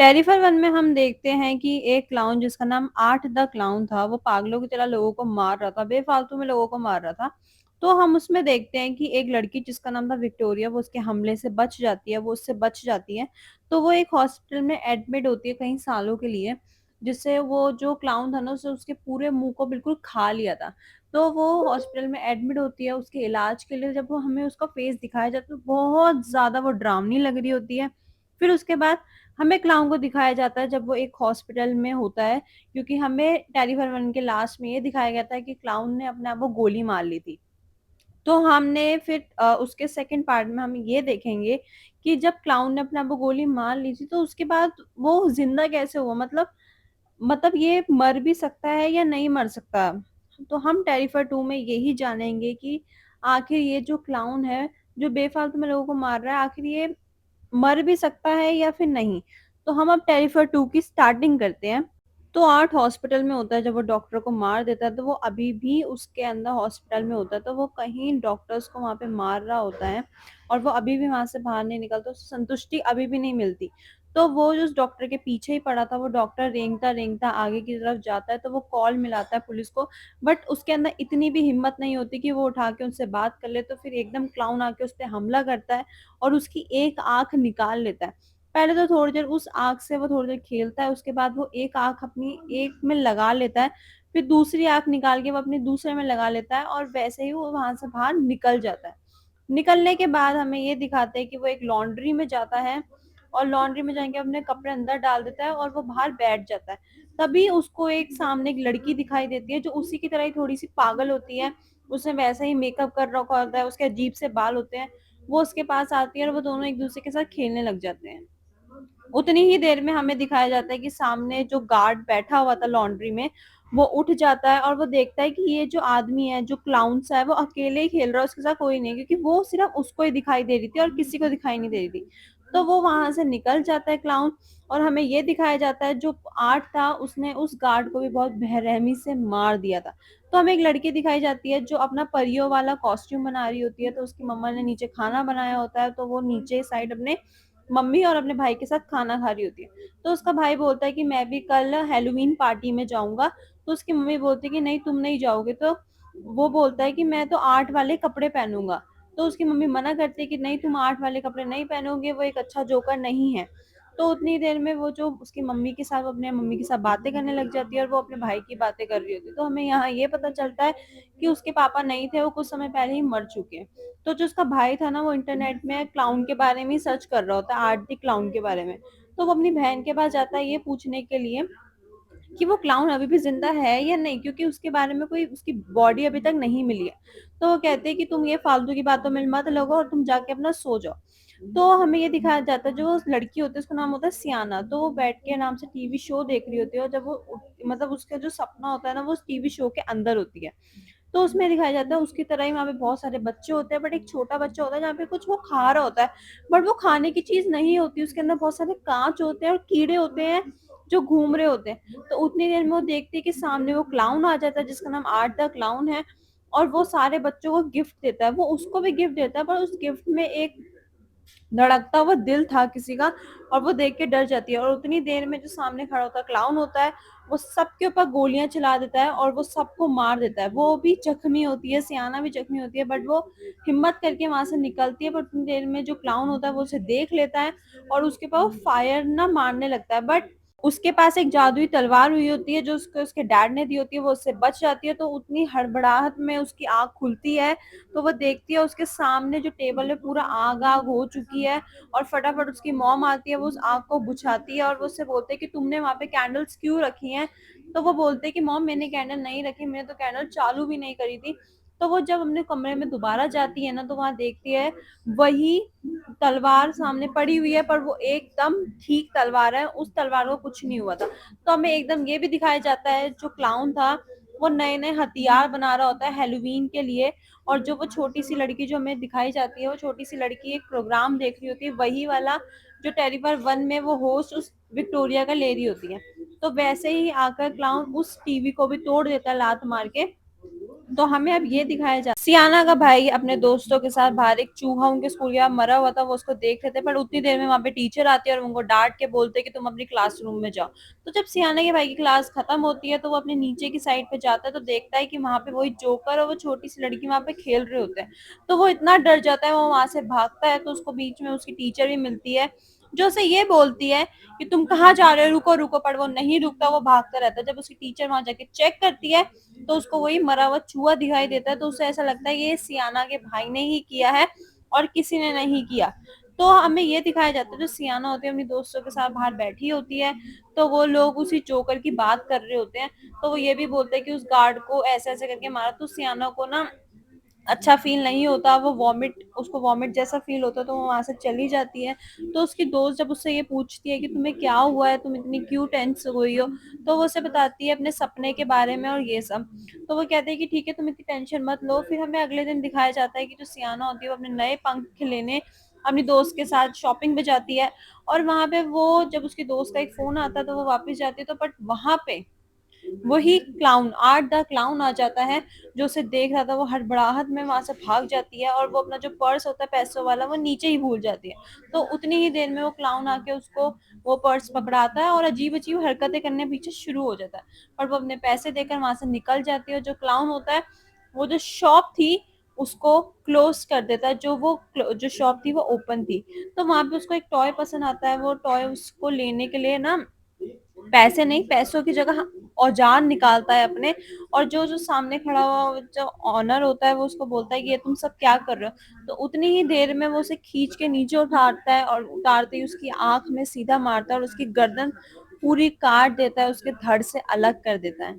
टेरिफर one में हम देखते हैं कि एक क्लाउन जिसका नाम आर्ट द क्लाउन था, वो पागलों की तरह लोगों को मार रहा था, बेफालतू में लोगों को मार रहा था। तो हम उसमें देखते हैं कि एक लड़की जिसका नाम था विक्टोरिया, वो उसके हमले से बच जाती है, वो उससे बच जाती है। तो वो एक हॉस्पिटल में एडमिट होती है कई सालों के लिए, जिससे वो जो क्लाउन था ना, उसने उसके पूरे मुंह को बिल्कुल खा लिया था। तो वो हॉस्पिटल में एडमिट होती है उसके इलाज के लिए। जब वो हमें उसका फेस दिखाया जाता है तो बहुत ज्यादा वो डरावनी लग रही होती है। फिर उसके बाद हमें क्लाउन को दिखाया जाता है जब वो एक हॉस्पिटल में होता है, क्योंकि हमें टेरिफर वन के लास्ट में ये दिखाया गया था कि क्लाउन ने अपने आप को गोली मार ली थी। तो हमने फिर उसके सेकंड पार्ट में हम ये देखेंगे कि जब क्लाउन ने अपने आप को गोली मार ली थी तो उसके बाद वो जिंदा कैसे हुआ, मतलब ये मर भी सकता है या नहीं मर सकता। तो हम टेरिफर टू में यही जानेंगे कि आखिर ये जो क्लाउन है, जो बेफालतू में लोगों को मार रहा है, आखिर ये मर भी सकता है या फिर नहीं। तो हम अब टेरिफर टू की स्टार्टिंग करते हैं। तो आर्ट हॉस्पिटल में होता है, जब वो डॉक्टर को मार देता है तो वो अभी भी उसके अंदर हॉस्पिटल में होता है, तो वो कहीं डॉक्टर्स को वहां पे मार रहा होता है और वो अभी भी वहां से बाहर नहीं निकलता, उसे संतुष्टि अभी भी नहीं मिलती। तो वो जो उस डॉक्टर के पीछे ही पड़ा था, वो डॉक्टर रेंगता रेंगता आगे की तरफ जाता है, तो वो कॉल मिलाता है पुलिस को। बट उसके अंदर इतनी भी हिम्मत नहीं होती कि वो उठा के उनसे बात कर ले। तो फिर एकदम क्लाउन आके उस पर हमला करता है और उसकी एक आंख निकाल लेता है। पहले तो थोड़ी देर उस आँख से वो थोड़ी देर खेलता है, उसके बाद वो एक आँख अपनी एक में लगा लेता है, फिर दूसरी आँख निकाल के वो अपनी दूसरे में लगा लेता है और वैसे ही वो वहाँ से बाहर निकल जाता है। निकलने के बाद हमें ये दिखाते हैं कि वो एक लॉन्ड्री में जाता है और लॉन्ड्री में जाके अपने कपड़े अंदर डाल देता है और वो बाहर बैठ जाता है। तभी उसको एक सामने एक लड़की दिखाई देती है जो उसी की तरह ही थोड़ी-सी पागल होती है। उसने वैसा ही मेकअप कर रखा होता है, उसके अजीब से बाल होते हैं। वो उसके पास आती है और वो दोनों एक-दूसरे के साथ खेलने लग जाते हैं। उतनी ही देर में हमें दिखाया जाता है कि सामने जो गार्ड बैठा हुआ था लॉन्ड्री में, वो उठ जाता है और वो देखता है कि ये जो आदमी है, जो क्लाउन सा है, वो अकेले ही खेल रहा है, उसके साथ कोई नहीं है, क्योंकि वो सिर्फ उसको ही दिखाई दे रही थी और किसी को दिखाई नहीं दे रही थी। तो वो वहां से निकल जाता है क्लाउन। और हमें ये दिखाया जाता है जो आर्ट था उसने उस गार्ड को भी बहुत बेरहमी से मार दिया था। तो हमें एक लड़की दिखाई जाती है जो अपना परियों वाला कॉस्ट्यूम बना रही होती है, तो उसकी मम्मा ने नीचे खाना बनाया होता है, तो वो नीचे साइड अपने मम्मी और अपने भाई के साथ खाना खा रही होती है। तो उसका भाई बोलता है कि मैं भी कल हेलोवीन पार्टी में जाऊंगा। तो उसकी मम्मी बोलती है कि नहीं, तुम नहीं जाओगे। तो वो बोलता है कि मैं तो आर्ट वाले कपड़े पहनूंगा। तो उसकी मम्मी मना करती है कि नहीं, तुम आर्ट वाले कपड़े नहीं पहनोगे, वो एक अच्छा जोकर नहीं है। तो उतनी देर में वो जो उसकी मम्मी के साथ, वो अपने मम्मी के साथ बातें करने लग जाती है और वो अपने भाई की बातें कर रही होती है। तो हमें यहाँ ये पता चलता है कि उसके पापा नहीं थे, वो कुछ समय पहले ही मर चुके हैं। तो जो उसका भाई था ना, वो इंटरनेट में क्लाउन के बारे में ही सर्च कर रहा होता है, आर्ट द क्लाउन के बारे में। तो वो अपनी बहन के पास जाता है ये पूछने के लिए कि वो क्लाउन अभी भी जिंदा है या नहीं, क्योंकि उसके बारे में कोई उसकी बॉडी अभी तक नहीं मिली है। तो वो कहते हैं कि तुम ये फालतू की बातों में मत लगो और तुम जाके अपना सो जाओ। तो हमें ये दिखाया जाता है, जो वो लड़की होती है उसका नाम होता है सियाना। तो वो बैठ के नाम से टीवी शो देख रही होती है और जब वो मतलब उसका जो सपना होता है ना, वो उस टीवी शो के अंदर होती है। तो उसमें दिखाया जाता है उसकी तरह ही वहाँ पे बहुत सारे बच्चे होते हैं, बट एक छोटा बच्चा होता है जहाँ पे कुछ वो खा रहा होता है। बट वो खाने की चीज नहीं होती, उसके अंदर बहुत सारे कांच होते हैं और कीड़े होते हैं जो घूम रहे होते हैं। तो उतनी देर में वो देखती है कि सामने वो क्लाउन आ जाता है जिसका नाम आर्ट द क्लाउन है। और वो सारे बच्चों को गिफ्ट देता है, वो उसको भी गिफ्ट देता है, पर उस गिफ्ट में एक धड़कता हुआ दिल था किसी का। और वो देख के डर जाती है और उतनी देर में जो सामने खड़ा होता है क्लाउन होता है, वो सबके ऊपर गोलियां चला देता है और वो सबको मार देता है। वो भी जख्मी होती है, सियाना भी जख्मी होती है, बट वो हिम्मत करके वहां से निकलती है। पर उतनी देर में जो क्लाउन होता है वो उसे देख लेता है और उसके पास वो फायर ना मारने लगता है। बट उसके पास एक जादुई तलवार हुई होती है जो उसको उसके डैड ने दी होती है, वो उससे बच जाती है। तो उतनी हड़बड़ाहट में उसकी आंख खुलती है, तो वो देखती है उसके सामने जो टेबल है पूरा आग आग हो चुकी है। और फटाफट उसकी मॉम आती है, वो उस आग को बुझाती है और वो उससे बोलते हैं कि तुमने वहां पे कैंडल्स क्यों रखी हैं। तो वो बोलते हैं कि मॉम, मैंने कैंडल नहीं रखी, मैंने तो कैंडल चालू भी नहीं करी थी। तो वो जब अपने कमरे में दोबारा जाती है ना, तो वहां देखती है वही तलवार सामने पड़ी हुई है, पर वो एकदम ठीक तलवार है, उस तलवार को कुछ नहीं हुआ था। तो हमें एकदम ये भी दिखाया जाता है जो क्लाउन था वो नए नए हथियार बना रहा होता है हेलोवीन के लिए। और जो वो छोटी सी लड़की जो हमें दिखाई जाती है, वो छोटी सी लड़की एक प्रोग्राम देख रही होती है, वही वाला जो टेरिफर वन में वो होस्ट उस विक्टोरिया का ले रही होती है। तो वैसे ही आकर क्लाउन उस टीवी को भी तोड़ देता है लात मार के। तो हमें अब ये दिखाया जा सियाना का भाई अपने दोस्तों के साथ बाहर एक चूहा उनके स्कूल के बाहर मरा हुआ था, वो उसको देख रहे थे, पर उतनी देर में वहां पे टीचर आती है और उनको डांट के बोलते हैं कि तुम अपनी क्लासरूम में जाओ। तो जब सियाना के भाई की क्लास खत्म होती है तो वो अपने नीचे की साइड पे जाता है, तो देखता है कि वहां पे वही जोकर और वो छोटी सी लड़की वहां पे खेल रहे होते हैं। तो वो इतना डर जाता है, वो वहां से भागता है, तो उसको बीच में उसकी टीचर भी मिलती है, जो उसे ये बोलती है कि तुम कहाँ जा रहे हो, रुको रुको, पर वो नहीं रुकता, वो भागता रहता है। जब उसकी टीचर वहां जाके चेक करती है तो उसको वही मरा हुआ चूहा दिखाई देता है, तो उसे ऐसा लगता है ये सियाना के भाई ने ही किया है और किसी ने नहीं किया। तो हमें ये दिखाया जाता है, जो सियाना होती है अपनी दोस्तों के साथ बाहर बैठी होती है, तो वो लोग उसी जोकर की बात कर रहे होते हैं, तो वो ये भी बोलते हैं कि उस गार्ड को ऐसे ऐसे करके मारा। तो सियाना को ना अच्छा फील नहीं होता, वो वॉमिट उसको वॉमिट जैसा फील होता है, तो वो वहां से चली जाती है। तो उसकी दोस्त जब उससे ये पूछती है कि तुम्हें क्या हुआ है, तुम इतनी क्यों टेंस हुई हो, तो वो उसे बताती है अपने सपने के बारे में और ये सब। तो वो कहते हैं कि ठीक है, तुम इतनी टेंशन मत लो। फिर हमें अगले दिन दिखाया जाता है कि जो सियाना होती है वो अपने नए पंख लेने अपनी दोस्त के साथ शॉपिंग पे जाती है, और वहां पे वो जब उसकी दोस्त का एक फोन आता है तो वो वापस जाती है, तो बट वहां पे वही क्लाउन आर्ट द क्लाउन आ जाता है, जो उसे देख रहा था। वो हड़बड़ाहट में वहां से भाग जाती है और वो अपना जो पर्स होता है पैसों वाला वो नीचे ही भूल जाती है। तो उतनी ही देर में वो क्लाउन आके उसको वो पर्स पकड़ाता है और अजीब अजीब हरकतें करने पीछे शुरू हो जाता है, और वो अपने पैसे देकर वहां से निकल जाती है। और जो क्लाउन होता है वो जो शॉप थी उसको क्लोज कर देता है, जो शॉप थी वो ओपन थी। तो वहां पे उसको एक टॉय पसंद आता है, वो टॉय उसको लेने के लिए ना पैसे नहीं, पैसों की जगह औजार निकालता है अपने, और जो जो सामने खड़ा हुआ जो ऑनर होता है वो उसको बोलता है कि ये तुम सब क्या कर रहे हो। तो उतनी ही देर में वो उसे खींच के नीचे उतारता है, और उतारते ही उसकी आंख में सीधा मारता है और उसकी गर्दन पूरी काट देता है, उसके धड़ से अलग कर देता है।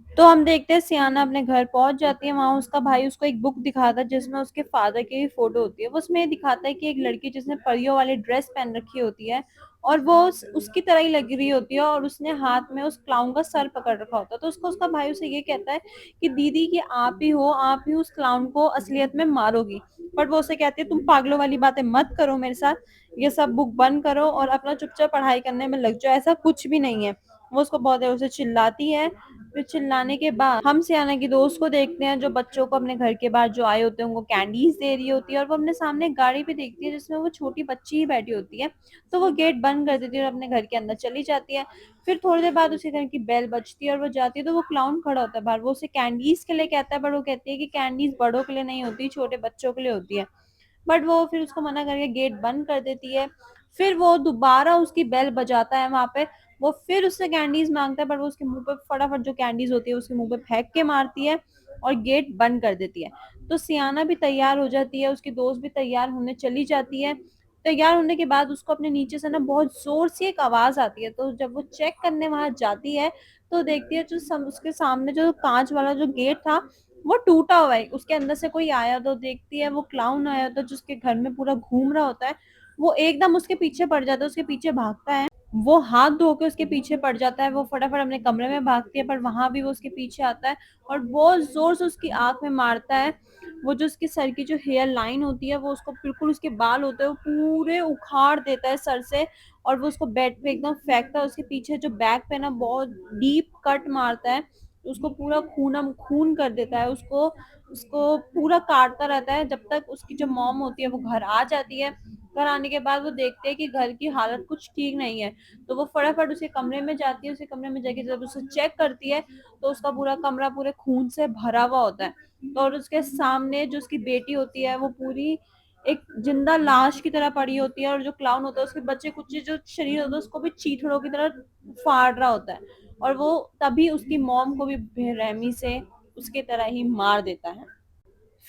तो हम देखते हैं सियाना अपने घर पहुंच जाती है, वहां उसका भाई उसको एक बुक दिखाता है जिसमें उसके फादर की भी फोटो होती है। वो उसमें ये दिखाता है कि एक लड़की जिसने परियों वाली ड्रेस पहन रखी होती है और वो उसकी तरह ही लग रही होती है, और उसने हाथ में उस क्लाउन का सर पकड़ रखा होता है। तो उसको उसका भाई उसे ये कहता है कि दीदी कि आप ही हो, आप ही उस क्लाउन को असलियत में मारोगी। बट वो उसे कहती है तुम पागलों वाली बातें मत करो मेरे साथ, ये सब बुक बंद करो और अपना चुपचाप पढ़ाई करने में लग जाओ, ऐसा कुछ भी नहीं है। वो उसको बहुत देर से चिल्लाती है। फिर चिल्लाने के बाद हम सियाना की दोस्त को देखते हैं, जो बच्चों को अपने घर के बाहर जो आए होते हैं उनको कैंडीज दे रही होती है, और वो अपने सामने एक गाड़ी भी देखती है जिसमें वो छोटी बच्ची ही बैठी होती है। तो वो गेट बंद कर देती है और अपने घर के अंदर चली जाती है। फिर थोड़ी देर बाद उसके घर की बेल बजती है और वो जाती है, तो वो क्लाउन खड़ा होता है बाहर, वो उसे कैंडीज के लिए कहता है, पर वो कहती है कि कैंडीज बड़ों के लिए नहीं होती, छोटे बच्चों के लिए होती है। बट वो फिर उसको मना करके गेट बंद कर देती है। फिर वो दोबारा उसकी बेल बजाता है वहां पे, वो फिर उससे कैंडीज मांगता है, पर वो उसके मुंह पे फटाफट जो कैंडीज होती है उसके मुंह पे फेंक के मारती है और गेट बंद कर देती है। तो सियाना भी तैयार हो जाती है, उसकी दोस्त भी तैयार होने चली जाती है। तैयार होने के बाद उसको अपने नीचे से ना बहुत जोर से एक आवाज आती है, तो जब वो चेक करने वहां जाती है तो देखती है जो उसके सामने जो कांच वाला जो गेट था वो टूटा हुआ है, उसके अंदर से कोई आया, तो देखती है वो क्लाउन आया होता है जो उसके घर में पूरा घूम रहा होता है। वो एकदम उसके पीछे पड़ जाता है, उसके पीछे भागता है, वो हाथ धो के उसके पीछे पड़ जाता है, वो फटाफट अपने कमरे में भागती है, पर वहां भी वो उसके पीछे आता है और बहुत जोर से उसकी आंख में मारता है। वो जो उसकी सर की जो हेयर लाइन होती है वो उसको बिल्कुल, उसके बाल होते हैं वो पूरे उखाड़ देता है सर से, और वो उसको बेड पे एकदम फेंकता है। उसके पीछे जो बैक पे ना बहुत डीप कट मारता है, उसको पूरा खूनम खून कर देता है, उसको उसको पूरा काटता रहता है जब तक उसकी जो मॉम होती है वो घर आ जाती है। घर आने के बाद वो देखते हैं कि घर की हालत कुछ ठीक नहीं है, तो वो फटाफट उसके कमरे में जाती है। उसके कमरे में जाके जब उसे चेक करती है तो उसका पूरा कमरा पूरे खून से भरा हुआ होता है। तो और उसके सामने जो उसकी बेटी होती है वो पूरी एक जिंदा लाश की तरह पड़ी होती है, और जो क्लाउन होता है उसके बच्चे कुछ जो शरीर होता है उसको भी चीथड़ों की तरह फाड़ रहा होता है, और वो तभी उसकी मॉम को भी बेरहमी से उसके तरह ही मार देता है।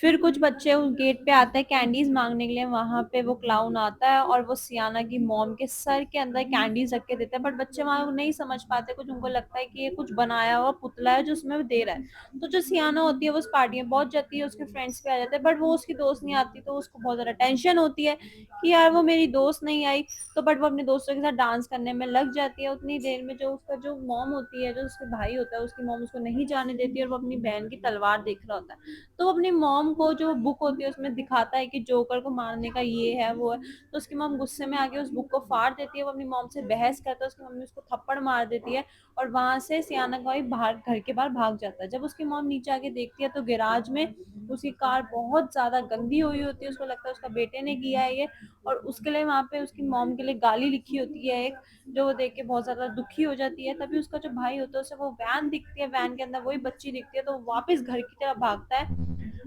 फिर कुछ बच्चे उस गेट पे आते हैं कैंडीज मांगने के लिए, वहां पे वो क्लाउन आता है और वो सियाना की मॉम के सर के अंदर कैंडीज रख के देता है, बट बच्चे वहां नहीं समझ पाते कुछ, उनको लगता है कि ये कुछ बनाया हुआ पुतला है जो उसमें वो दे रहा है। तो जो सियाना होती है वो उस पार्टी में पहुंच जाती है, उसके फ्रेंड्स पे आ जाते हैं, बट वो उसकी दोस्त नहीं आती, तो उसको बहुत ज्यादा टेंशन होती है कि यार वो मेरी दोस्त नहीं आई। तो बट वो अपने दोस्तों के साथ डांस करने में लग जाती है। उतनी देर में जो उसका जो मॉम होती है, जो उसके भाई होता है, उसकी मॉम उसको नहीं जाने देती है और वो अपनी बहन की तलवार देख रहा होता है। तो वो अपनी मॉम मॉम को जो बुक होती है उसमें दिखाता है कि जोकर को मारने का ये है वो है, तो उसकी मॉम गुस्से में आके उस बुक को फाड़ देती है, वो अपनी मॉम से बहस करता है, उसकी मम्मी उसको थप्पड़ मार देती है और वहां से सियाना का भाई बाहर घर के बाहर भाग जाता है। जब उसकी मॉम नीचे आके देखती है तो गैराज में उसकी कार बहुत ज्यादा गंदी हुई होती है, उसको लगता है उसका बेटे ने किया है ये, और उसके लिए वहां पे उसकी मॉम के लिए गाली लिखी होती है एक, जो वो देख के बहुत ज्यादा दुखी हो जाती है। तभी उसका जो भाई होता है उसे वो वैन दिखती है, वैन के अंदर वही बच्ची दिखती है, तो वो वापस घर की तरफ भागता है।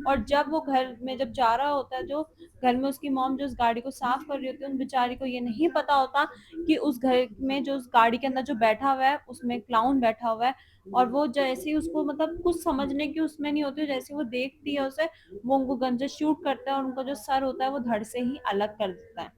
और जब वो घर में जब जा रहा होता है, जो घर में उसकी मॉम जो उस गाड़ी को साफ कर रही होती है, उन बेचारी को ये नहीं पता होता कि उस घर में जो उस गाड़ी के अंदर जो बैठा हुआ है उसमें क्लाउन बैठा हुआ है। और वो जैसे ही उसको मतलब कुछ समझने की उसमें नहीं होती, जैसे वो देखती है उसे, वो उनको गन से शूट करता है और उनका जो सर होता है वो धड़ से ही अलग कर देता है।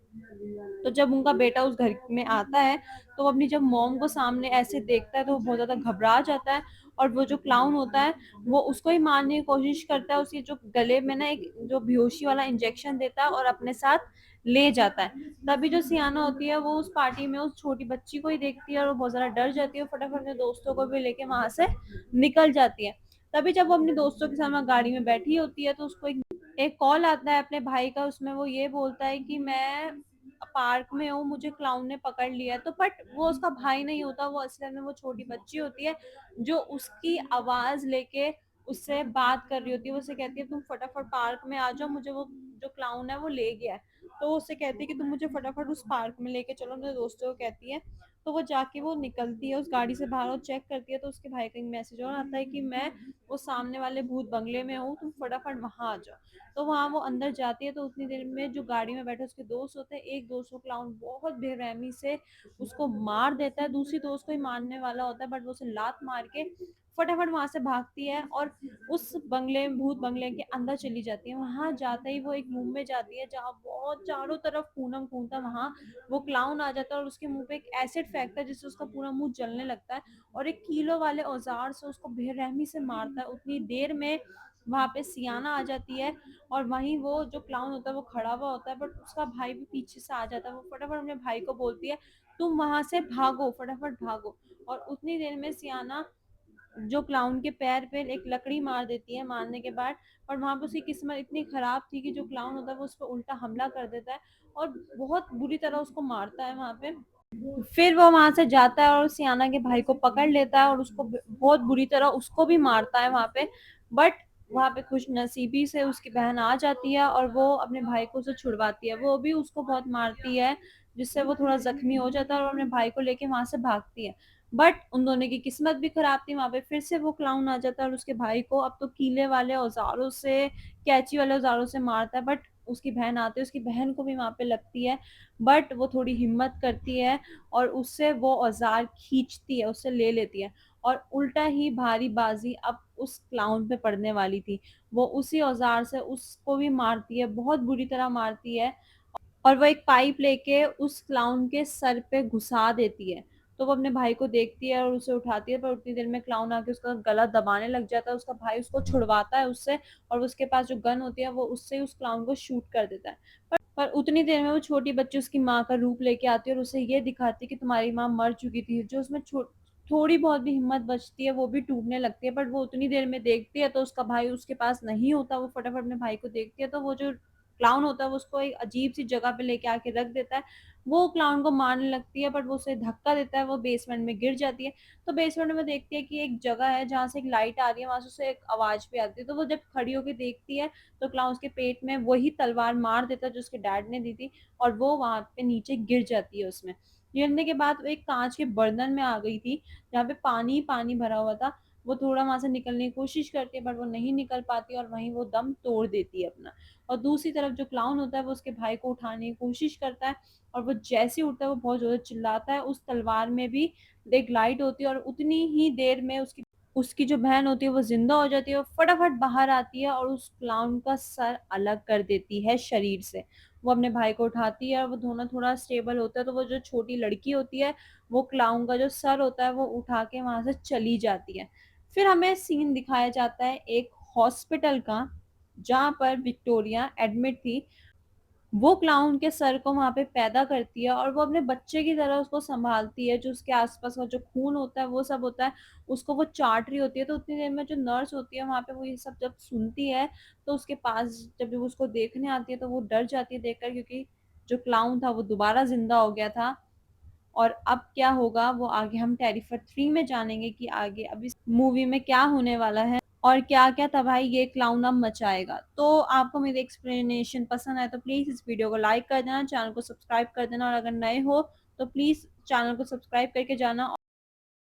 तो जब उनका बेटा उस घर में आता है तो वो अपनी जब मॉम को सामने ऐसे देखता है तो वो बहुत ज्यादा घबरा जाता है, और वो जो क्लाउन होता है वो उसको ही मारने की कोशिश करता है, उसके जो गले में ना एक जो बेहोशी वाला इंजेक्शन देता है और अपने साथ ले जाता है। तभी जो सियाना होती है वो उस पार्टी में उस छोटी बच्ची को ही देखती है और वो बहुत ज्यादा डर जाती है, फटाफट अपने दोस्तों को भी लेके वहां से निकल जाती है। तभी जब वो अपने दोस्तों के साथ वहाँ गाड़ी में बैठी होती है तो उसको एक कॉल आता है अपने भाई का, उसमें वो ये बोलता है कि मैं पार्क में हूँ, मुझे क्लाउन ने पकड़ लिया है। तो बट वो उसका भाई नहीं होता, वो असल में वो छोटी बच्ची होती है जो उसकी आवाज लेके उससे बात कर रही होती है। वो उससे कहती है तुम फटाफट पार्क में आ जाओ, मुझे वो जो क्लाउन है वो ले गया है। तो वो उससे कहती है कि तुम मुझे फटाफट उस पार्क में लेके चलो, मेरे दोस्तों को कहती है। तो वो जाके वो निकलती है उस गाड़ी से बाहर और चेक करती है, तो उसके भाई का एक मैसेज और आता है कि मैं वो सामने वाले भूत बंगले में हूँ, तुम फटाफट वहां आ जाओ। तो वहां वो अंदर जाती है तो उतनी देर में जो गाड़ी में बैठे उसके दोस्त होते हैं, एक दोस्त को क्लाउन बहुत बेरहमी से उसको मार देता है, दूसरी दोस्त को ही मारने वाला होता है बट वो उसे लात मार के फटाफट वहां से भागती है और उस बंगले भूत बंगले के अंदर चली जाती है। वहां जाते ही वो एक रूम में जाती है जहाँ बहुत चारों तरफ खूनम खून था। वहां वो क्लाउन आ जाता है और उसके मुंह पे एक एसिड फेंकता है जिससे उसका पूरा मुंह जलने लगता है, और एक कीलो वाले औजार से उसको बेरहमी से मारता है। उतनी देर में वहां पे सियाना आ जाती है और वहीं वो जो क्लाउन होता है वो खड़ा हुआ होता है, बट उसका भाई भी पीछे से आ जाता है। वो फटाफट अपने भाई को बोलती है तुम वहां से भागो, फटाफट भागो। और उतनी देर में सियाना जो क्लाउन के पैर पे एक लकड़ी मार देती है मारने के बाद, और वहां पे उसकी किस्मत इतनी खराब थी कि जो क्लाउन होता है वो उस पर उल्टा हमला कर देता है और बहुत बुरी तरह उसको मारता है वहां पे। फिर वो वहां से जाता है और सियाना के भाई को पकड़ लेता है और उसको बहुत बुरी तरह उसको भी मारता है वहां पे। बट वहां पे खुश नसीबी से उसकी बहन आ जाती है और वो अपने भाई को उसे छुड़वाती है। वो भी उसको बहुत मारती है जिससे वो थोड़ा जख्मी हो जाता है और अपने भाई को लेके वहां से भागती है। बट उन दोनों की किस्मत भी खराब थी, वहां पे फिर से वो क्लाउन आ जाता है और उसके भाई को अब तो कीले वाले औजारों से, कैची वाले औजारों से मारता है। बट उसकी बहन आती है, उसकी बहन को भी वहां पे लगती है, बट वो थोड़ी हिम्मत करती है और उससे वो औजार खींचती है, उससे ले लेती है। और उल्टा ही भारी बाजी अब उस क्लाउन पे पड़ने वाली थी। वो उसी औजार से उसको भी मारती है, बहुत बुरी तरह मारती है, और वो एक पाइप लेके उस क्लाउन के सर पे घुसा देती है। तो वो अपने भाई को देखती है और उसे उठाती है, पर उतनी देर में क्लाउन आके उसका गला दबाने लग जाता है। उसका भाई उसको छुड़वाता है उससे, और उसके पास जो गन होती है वो उससे उस क्लाउन को शूट कर देता है। पर उतनी देर में वो छोटी बच्ची उसकी माँ का रूप लेके आती है और उसे ये दिखाती है कि तुम्हारी माँ मर चुकी थी। जो उसमें थोड़ी बहुत भी हिम्मत बचती है वो भी टूटने लगती है। बट वो उतनी देर में देखती है तो उसका भाई उसके पास नहीं होता। वो फटाफट अपने भाई को देखती है तो वो जो क्लाउन होता है वो उसको एक अजीब सी जगह पे लेके आके रख देता है। वो क्लाउन को मारने लगती है बट वो उसे धक्का देता है, वो बेसमेंट में गिर जाती है। तो बेसमेंट में देखती है कि एक जगह है जहाँ से एक लाइट आ रही है, वहां से उसे एक आवाज भी आती है। तो वो जब खड़ी होकर देखती है तो क्लाउन उसके पेट में वही तलवार मार देता है जो उसके डैड ने दी थी, और वो वहां पे नीचे गिर जाती है। उसमें गिरने के बाद वो एक कांच के बर्तन में आ गई थी जहाँ पे पानी ही पानी भरा हुआ था। वो थोड़ा वहां से निकलने की कोशिश करती है बट वो नहीं निकल पाती और वहीं वो दम तोड़ देती है अपना। और दूसरी तरफ जो क्लाउन होता है वो उसके भाई को उठाने की कोशिश करता है, और वो जैसे ही उठता है वो बहुत जोर से चिल्लाता है। उस तलवार में भी एक लाइट होती है और उतनी ही देर में उसकी उसकी जो बहन होती है वो जिंदा हो जाती है और फटाफट बाहर आती है और उस क्लाउन का सर अलग कर देती है शरीर से। वो अपने भाई को उठाती है और वो दोनों थोड़ा स्टेबल होता है तो वो जो छोटी लड़की होती है वो क्लाउन का जो सर होता है वो उठा के वहां से चली जाती है। फिर हमें सीन दिखाया जाता है एक हॉस्पिटल का जहाँ पर विक्टोरिया एडमिट थी। वो क्लाउन के सर को वहाँ पे पैदा करती है और वो अपने बच्चे की तरह उसको सँभालती है, जो उसके आस-पास का जो खून होता है, वो सब होता है, उसको वो चाट रही होती है। तो उतनी देर में जो नर्स होती है वहाँ पे, वो ये सब जब सुनती है, तो उसके पास जब वो उसको देखने आती है, तो वो डर जाती है देखकर, क्योंकि जो क्लाउन था वो दोबारा ज़िंदा हो गया था। और अब क्या होगा वो आगे हम टेरिफर 3 में जानेंगे कि आगे अब इस मूवी में क्या होने वाला है और क्या-क्या तबाही ये क्लाउन अब मचाएगा। तो आपको मेरी एक्सप्लेनेशन पसंद आए तो प्लीज़ इस वीडियो को लाइक कर देना, चैनल को सब्सक्राइब कर देना और अगर नए हो तो प्लीज़ चैनल को सब्सक्राइब करके जाना।